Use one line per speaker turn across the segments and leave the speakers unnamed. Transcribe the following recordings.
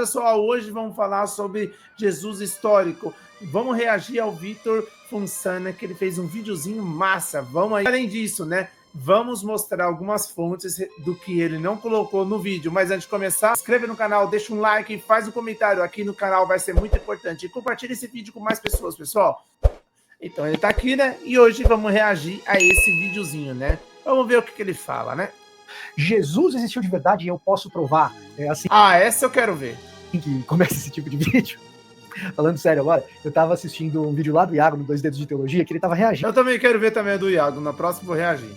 pessoal, hoje vamos falar sobre Jesus histórico. Vamos reagir ao Vitor Fonsana, que ele fez um videozinho massa. Vamos aí. Além disso, né? Vamos mostrar algumas fontes do que ele não colocou no vídeo. Mas antes de começar, se inscreve no canal, deixa um like, faz um comentário aqui no canal, vai ser muito importante. E compartilha esse vídeo com mais pessoas, pessoal. Então ele tá aqui, né? E hoje vamos reagir a esse videozinho, né? Vamos ver o que ele fala, né?
Jesus existiu de verdade e eu posso provar. É assim.
Essa eu quero ver.
Que começa esse tipo de vídeo. Falando sério agora, eu tava assistindo um vídeo lá do Iago, no Dois Dedos de Teologia, que ele tava reagindo.
Eu também quero ver também a do Iago, na próxima vou reagir.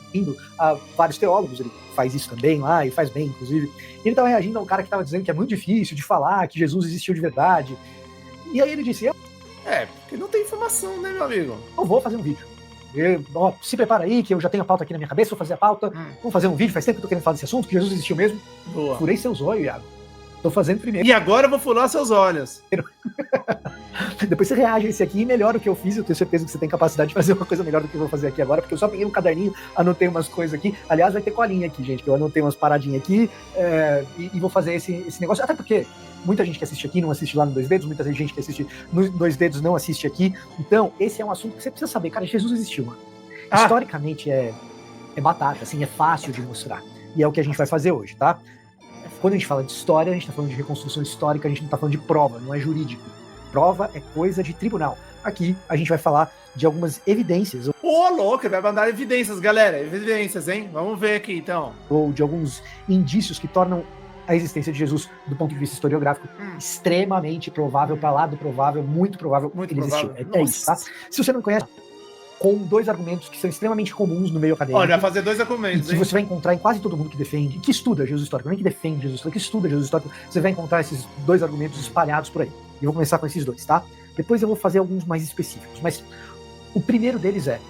A vários teólogos, ele faz isso também lá, e faz bem, inclusive. E ele tava reagindo a um cara que tava dizendo que é muito difícil de falar, que Jesus existiu de verdade. E aí ele disse,
porque não tem informação, né, meu amigo?
Eu vou fazer um vídeo. Se prepara aí, que eu já tenho a pauta aqui na minha cabeça, vou fazer a pauta, vamos fazer um vídeo, faz tempo que eu tô querendo falar desse assunto, que Jesus existiu mesmo.
Boa.
Furei seus olhos, Iago. Tô fazendo primeiro.
E agora eu vou furar seus olhos.
Depois você reage a esse aqui e melhora o que eu fiz. Eu tenho certeza que você tem capacidade de fazer uma coisa melhor do que eu vou fazer aqui agora, porque eu só peguei um caderninho, anotei umas coisas aqui. Aliás, vai ter colinha aqui, gente, que eu anotei umas paradinhas aqui e vou fazer esse negócio. Até porque muita gente que assiste aqui não assiste lá no Dois Dedos, muita gente que assiste no Dois Dedos não assiste aqui. Então, esse é um assunto que você precisa saber. Cara, Jesus existiu, mano. Historicamente é batata, assim, é fácil de mostrar. E é o que a gente vai fazer hoje, tá? Quando a gente fala de história, a gente tá falando de reconstrução histórica, a gente não tá falando de prova, não é jurídico. Prova é coisa de tribunal. Aqui a gente vai falar de algumas evidências.
Ô, louco, vai mandar evidências, galera. Evidências, hein? Vamos ver aqui, então.
Ou de alguns indícios que tornam a existência de Jesus, do ponto de vista historiográfico, extremamente provável, para lá do provável, muito provável que ele existiu. É isso, tá? Se você não conhece, com dois argumentos que são extremamente comuns no meio acadêmico.
Olha, vai fazer dois argumentos,
que você vai encontrar em quase todo mundo que defende, que estuda Jesus histórico, não é que defende Jesus histórico, que estuda Jesus histórico, você vai encontrar esses dois argumentos espalhados por aí. E eu vou começar com esses dois, tá? Depois eu vou fazer alguns mais específicos, mas o primeiro deles é,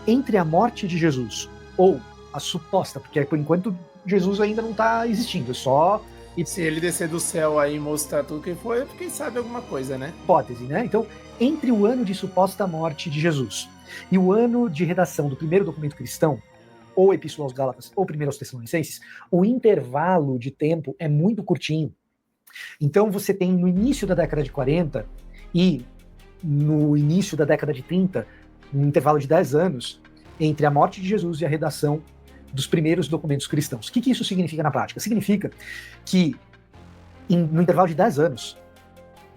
entre a morte de Jesus, ou a suposta, porque por enquanto Jesus ainda não tá existindo, é só...
E se ele descer do céu aí e mostrar tudo que foi, quem sabe alguma coisa, né?
Hipótese, né? Então, entre o ano de suposta morte de Jesus e o ano de redação do primeiro documento cristão, ou Epístola aos Gálatas, ou primeiro aos Tessalonicenses, o intervalo de tempo é muito curtinho. Então você tem no início da década de 40 e no início da década de 30, um intervalo de 10 anos, entre a morte de Jesus e a redação dos primeiros documentos cristãos. O que isso significa na prática? Significa que no intervalo de 10 anos,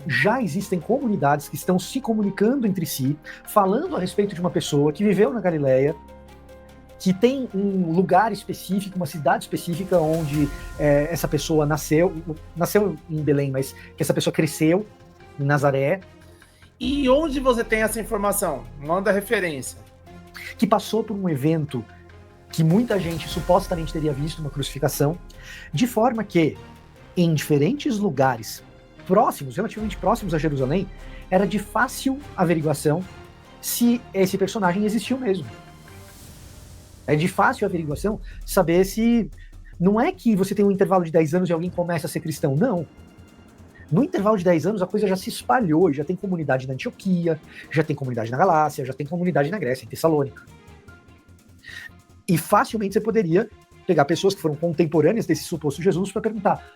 já existem comunidades que estão se comunicando entre si, falando a respeito de uma pessoa que viveu na Galileia, que tem um lugar específico, uma cidade específica onde essa pessoa nasceu em Belém, mas que essa pessoa cresceu em Nazaré.
E onde você tem essa informação? Manda referência.
Que passou por um evento que muita gente supostamente teria visto, uma crucificação, de forma que em diferentes lugares próximos, relativamente próximos a Jerusalém, era de fácil averiguação se esse personagem existiu mesmo. É de fácil averiguação saber se... Não é que você tem um intervalo de 10 anos e alguém começa a ser cristão, não. No intervalo de 10 anos a coisa já se espalhou, já tem comunidade na Antioquia, já tem comunidade na Galácia, já tem comunidade na Grécia, em Tessalônica. E facilmente você poderia pegar pessoas que foram contemporâneas desse suposto Jesus para perguntar,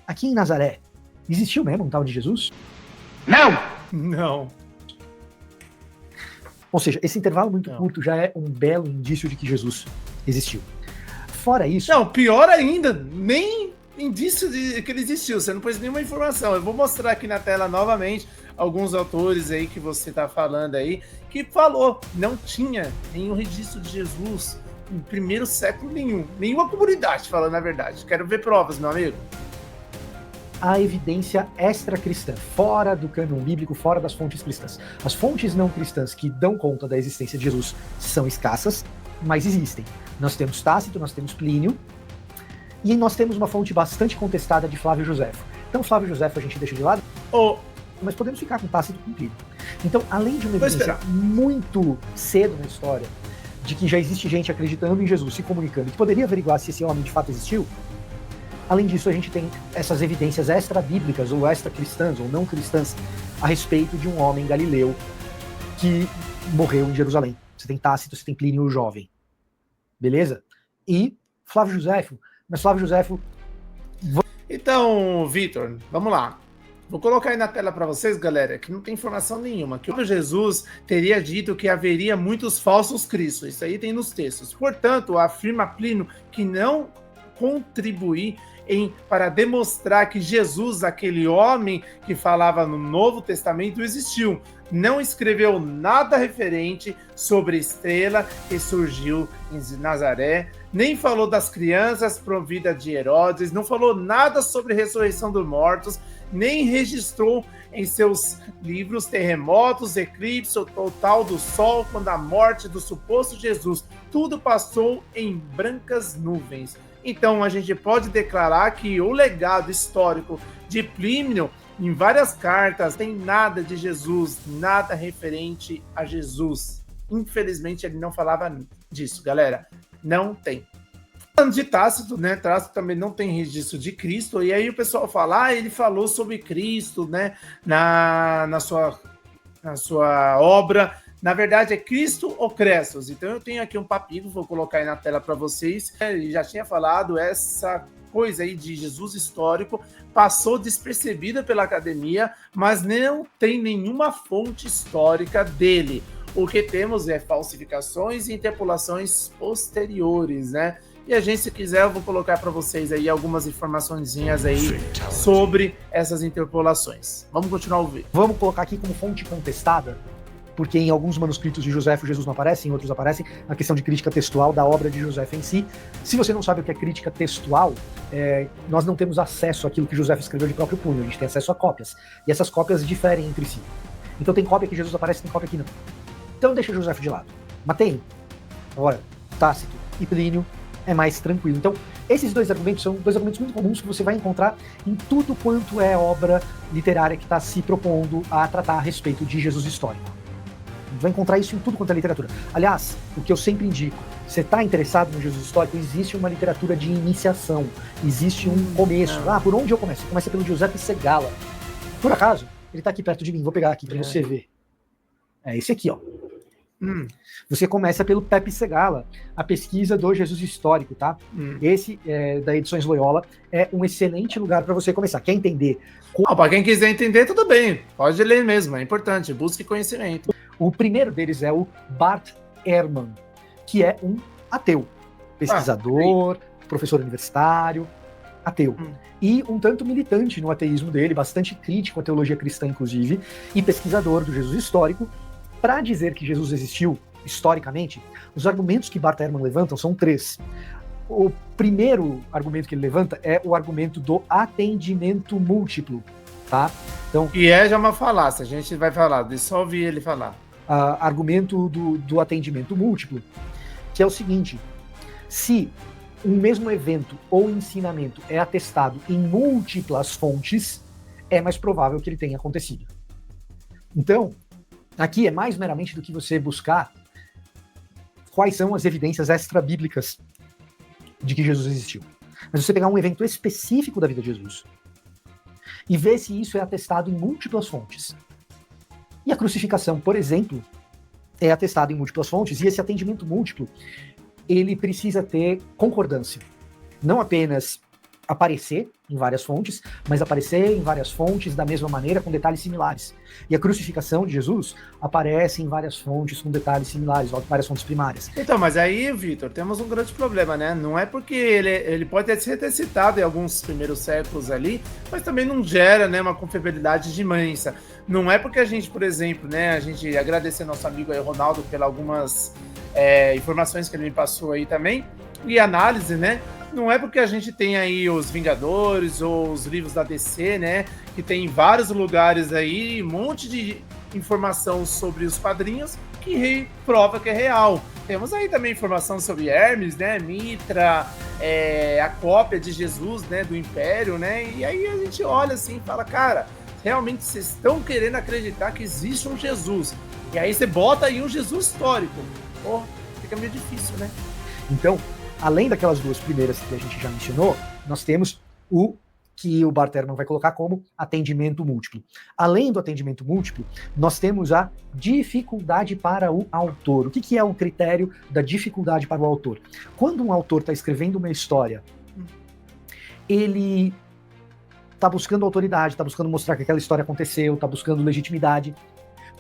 aqui em Nazaré, existiu mesmo um tal de Jesus?
Não.
Ou seja, esse intervalo muito curto já é um belo indício de que Jesus existiu. Fora isso...
Não, pior ainda, nem indício de que ele existiu, você não pôs nenhuma informação. Eu vou mostrar aqui na tela novamente alguns autores aí que você tá falando aí, que falou, não tinha nenhum registro de Jesus em primeiro século nenhuma comunidade, falando a verdade. Quero ver provas, meu amigo.
A evidência extra-cristã, fora do cânon bíblico, fora das fontes cristãs. As fontes não cristãs que dão conta da existência de Jesus são escassas, mas existem. Nós temos Tácito, nós temos Plínio, e nós temos uma fonte bastante contestada de Flávio Josefo. Então Flávio Josefo a gente deixa de lado, mas podemos ficar com Tácito e com Plínio. Então, além de uma evidência muito cedo na história, de que já existe gente acreditando em Jesus, se comunicando, que poderia averiguar se esse homem de fato existiu, além disso, a gente tem essas evidências extra-bíblicas, ou extra-cristãs, ou não cristãs, a respeito de um homem galileu que morreu em Jerusalém. Você tem Tácito, você tem Plínio o Jovem. Beleza? E Flávio Josefo. Mas Flávio Josefo...
Então, Vitor, vamos lá. Vou colocar aí na tela para vocês, galera, que não tem informação nenhuma, que o Jesus teria dito que haveria muitos falsos cristos. Isso aí tem nos textos. Portanto, afirma Plínio que não contribuir para demonstrar que Jesus, aquele homem que falava no Novo Testamento, existiu. Não escreveu nada referente sobre a estrela que surgiu em Nazaré, nem falou das crianças providas de Herodes, não falou nada sobre a ressurreição dos mortos, nem registrou em seus livros terremotos, eclipse, o total do sol, quando a morte do suposto Jesus. Tudo passou em brancas nuvens. Então, a gente pode declarar que o legado histórico de Plínio, em várias cartas, tem nada de Jesus, nada referente a Jesus. Infelizmente, ele não falava disso, galera. Não tem. Falando de Tácito, né? Tácito também não tem registro de Cristo. E aí o pessoal fala, ele falou sobre Cristo, né? Na sua obra. Na verdade, é Cristo ou Crestos. Então, eu tenho aqui um papiro, vou colocar aí na tela para vocês. Ele já tinha falado, essa coisa aí de Jesus histórico passou despercebida pela academia, mas não tem nenhuma fonte histórica dele. O que temos é falsificações e interpolações posteriores, né? E a gente, se quiser, eu vou colocar para vocês aí algumas informaçõezinhas aí sobre essas interpolações. Vamos continuar a ouvir.
Vamos colocar aqui como fonte contestada, porque em alguns manuscritos de Joséfo Jesus não aparece, em outros aparece a questão de crítica textual da obra de Joséfo em si. Se você não sabe o que é crítica textual, nós não temos acesso àquilo que Joséfo escreveu de próprio punho, a gente tem acesso a cópias, e essas cópias diferem entre si. Então tem cópia que Jesus aparece, tem cópia que não. Então deixa Joséfo de lado. Mas tem, agora, Tácito e Plínio é mais tranquilo. Então, esses dois argumentos são dois argumentos muito comuns que você vai encontrar em tudo quanto é obra literária que está se propondo a tratar a respeito de Jesus histórico. Vai encontrar isso em tudo quanto é literatura. Aliás, o que eu sempre indico, você está interessado no Jesus histórico, existe uma literatura de iniciação, existe um começo. Por onde eu começo? Começa pelo Giuseppe Segala. Por acaso, ele está aqui perto de mim, vou pegar aqui para você ver. É esse aqui, ó. Você começa pelo Pepe Segala, a pesquisa do Jesus histórico, tá? Esse, da Edições Loyola, é um excelente lugar para você começar. Quer entender?
Para quem quiser entender, tudo bem. Pode ler mesmo, é importante. Busque conhecimento.
O primeiro deles é o Bart Ehrman, que é um ateu, pesquisador, professor universitário, ateu. E um tanto militante no ateísmo dele, bastante crítico à teologia cristã, inclusive, e pesquisador do Jesus histórico. Para dizer que Jesus existiu historicamente, os argumentos que Bart Ehrman levanta são 3. O primeiro argumento que ele levanta é o argumento do atendimento múltiplo, tá? Então,
e já uma falácia, a gente vai falar, deixa só ouvir ele falar.
Argumento do atendimento múltiplo, que é o seguinte: se um mesmo evento ou ensinamento é atestado em múltiplas fontes, é mais provável que ele tenha acontecido. Então, aqui é mais meramente do que você buscar quais são as evidências extra-bíblicas de que Jesus existiu. Mas você pegar um evento específico da vida de Jesus e ver se isso é atestado em múltiplas fontes. E a crucificação, por exemplo, é atestada em múltiplas fontes, e esse atendimento múltiplo, ele precisa ter concordância. Não apenas aparecer em várias fontes, mas aparecer em várias fontes da mesma maneira, com detalhes similares. E a crucificação de Jesus aparece em várias fontes com detalhes similares, várias fontes primárias.
Então, mas aí, Vitor, temos um grande problema, né? Não é porque ele pode ter citado em alguns primeiros séculos ali, mas também não gera, né, uma confiabilidade imensa. Não é porque a gente, por exemplo, né, a gente agradecer nosso amigo aí, Ronaldo, pelas algumas informações que ele me passou aí também, e análise, né? Não é porque a gente tem aí os Vingadores ou os livros da DC, né? Que tem em vários lugares aí, um monte de informação sobre os quadrinhos que prova que é real. Temos aí também informação sobre Hermes, né? Mitra, a cópia de Jesus, né? Do Império, né? E aí a gente olha assim e fala, cara, realmente vocês estão querendo acreditar que existe um Jesus. E aí você bota aí um Jesus histórico. Pô, fica meio difícil, né?
Então, além daquelas duas primeiras que a gente já mencionou, nós temos o que o Bart Ehrman vai colocar como atendimento múltiplo. Além do atendimento múltiplo, nós temos a dificuldade para o autor. O que é o critério da dificuldade para o autor? Quando um autor está escrevendo uma história, ele está buscando autoridade, está buscando mostrar que aquela história aconteceu, está buscando legitimidade.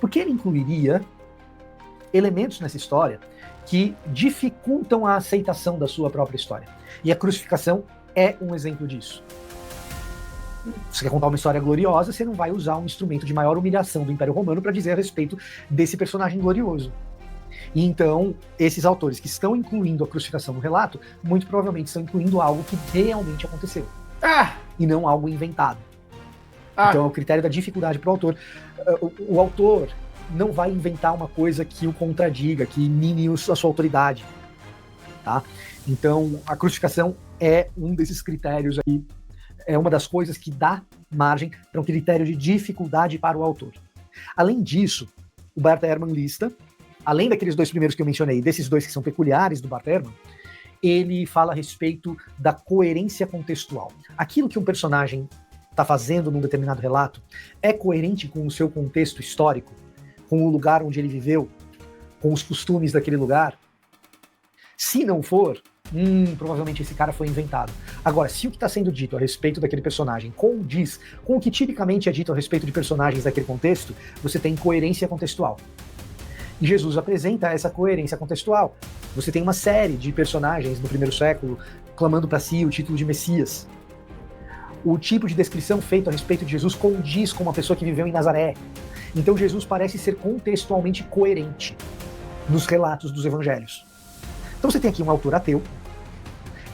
Porque ele incluiria elementos nessa história que dificultam a aceitação da sua própria história. E a crucificação é um exemplo disso. Você quer contar uma história gloriosa, você não vai usar um instrumento de maior humilhação do Império Romano para dizer a respeito desse personagem glorioso. E então, esses autores que estão incluindo a crucificação no relato, muito provavelmente estão incluindo algo que realmente aconteceu. E não algo inventado. Então é o critério da dificuldade para o autor. O autor não vai inventar uma coisa que o contradiga, que mine a sua autoridade. Tá? Então, a crucificação é um desses critérios aí, é uma das coisas que dá margem para um critério de dificuldade para o autor. Além disso, o Bart Ehrman lista, além daqueles dois primeiros que eu mencionei, desses dois que são peculiares do Bart Ehrman, ele fala a respeito da coerência contextual. Aquilo que um personagem está fazendo num determinado relato é coerente com o seu contexto histórico, com o lugar onde ele viveu, com os costumes daquele lugar? Se não for, provavelmente esse cara foi inventado. Agora, se o que está sendo dito a respeito daquele personagem condiz com o que tipicamente é dito a respeito de personagens daquele contexto, você tem coerência contextual. E Jesus apresenta essa coerência contextual. Você tem uma série de personagens no primeiro século clamando para si o título de Messias. O tipo de descrição feito a respeito de Jesus condiz com uma pessoa que viveu em Nazaré. Então Jesus parece ser contextualmente coerente nos relatos dos evangelhos. Então você tem aqui um autor ateu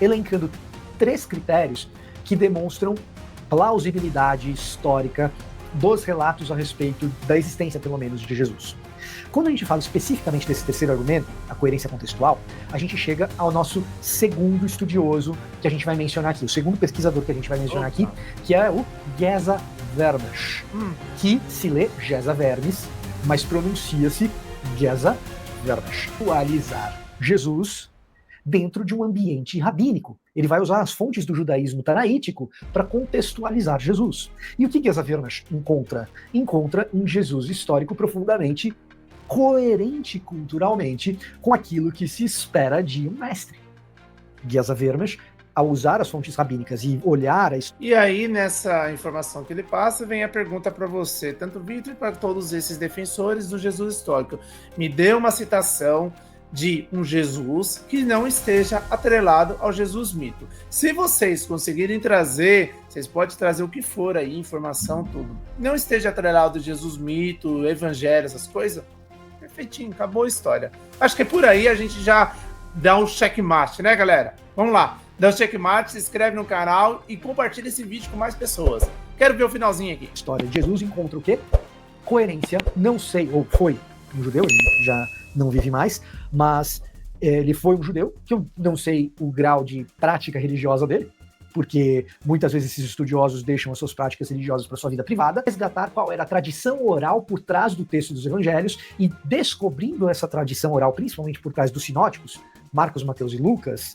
elencando 3 critérios que demonstram plausibilidade histórica dos relatos a respeito da existência, pelo menos, de Jesus. Quando a gente fala especificamente desse terceiro argumento, a coerência contextual, a gente chega ao nosso segundo estudioso que a gente vai mencionar aqui, o segundo pesquisador que a gente vai mencionar aqui, que é o Geza Vermes, que se lê Geza Vermes, mas pronuncia-se Geza Vermes. Atualizar Jesus dentro de um ambiente rabínico. Ele vai usar as fontes do judaísmo tanaítico para contextualizar Jesus. E o que Geza Vermes encontra? Encontra um Jesus histórico profundamente coerente culturalmente com aquilo que se espera de um mestre. Geza Vermes, ao usar as fontes rabínicas e olhar a...
E aí, nessa informação que ele passa, vem a pergunta para você, tanto Vitor e para todos esses defensores do Jesus histórico. Me dê uma citação de um Jesus que não esteja atrelado ao Jesus mito. Se vocês conseguirem trazer, vocês podem trazer o que for aí, informação, tudo. Não esteja atrelado ao Jesus mito, evangelho, essas coisas, perfeitinho, acabou a história. Acho que por aí a gente já dá um checkmate, né, galera? Vamos lá, dá um checkmate, se inscreve no canal e compartilha esse vídeo com mais pessoas. Quero ver o finalzinho aqui.
História de Jesus encontra o quê? Coerência, não sei, ou foi um judeu, ele já não vive mais, mas ele foi um judeu, que eu não sei o grau de prática religiosa dele, porque muitas vezes esses estudiosos deixam as suas práticas religiosas para sua vida privada, resgatar qual era a tradição oral por trás do texto dos evangelhos e descobrindo essa tradição oral, principalmente por trás dos sinóticos, Marcos, Mateus e Lucas,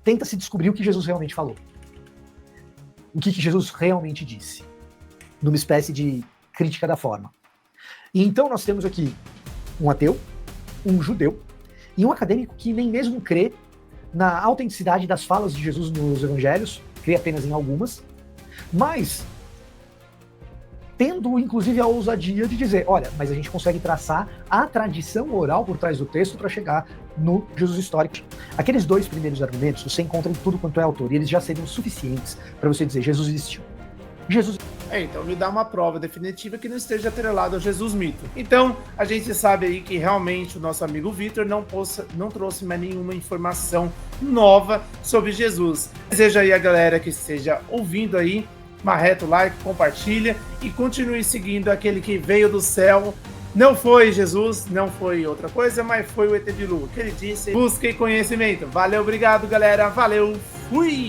tenta-se descobrir o que Jesus realmente falou. O que Jesus realmente disse, numa espécie de crítica da forma. E então nós temos aqui um ateu, um judeu e um acadêmico que nem mesmo crê na autenticidade das falas de Jesus nos evangelhos, crê apenas em algumas, mas tendo inclusive a ousadia de dizer, olha, mas a gente consegue traçar a tradição oral por trás do texto para chegar no Jesus histórico. Aqueles 2 primeiros argumentos você encontra em tudo quanto é autor, e eles já seriam suficientes para você dizer, Jesus existiu. Jesus...
então me dá uma prova definitiva que não esteja atrelado ao Jesus mito. Então, a gente sabe aí que realmente o nosso amigo Vitor não trouxe mais nenhuma informação nova sobre Jesus. Desejo aí a galera que esteja ouvindo aí, marreta o like, compartilha e continue seguindo aquele que veio do céu. Não foi Jesus, não foi outra coisa, mas foi o ET Bilu, que ele disse, busquem conhecimento. Valeu, obrigado galera, valeu, fui!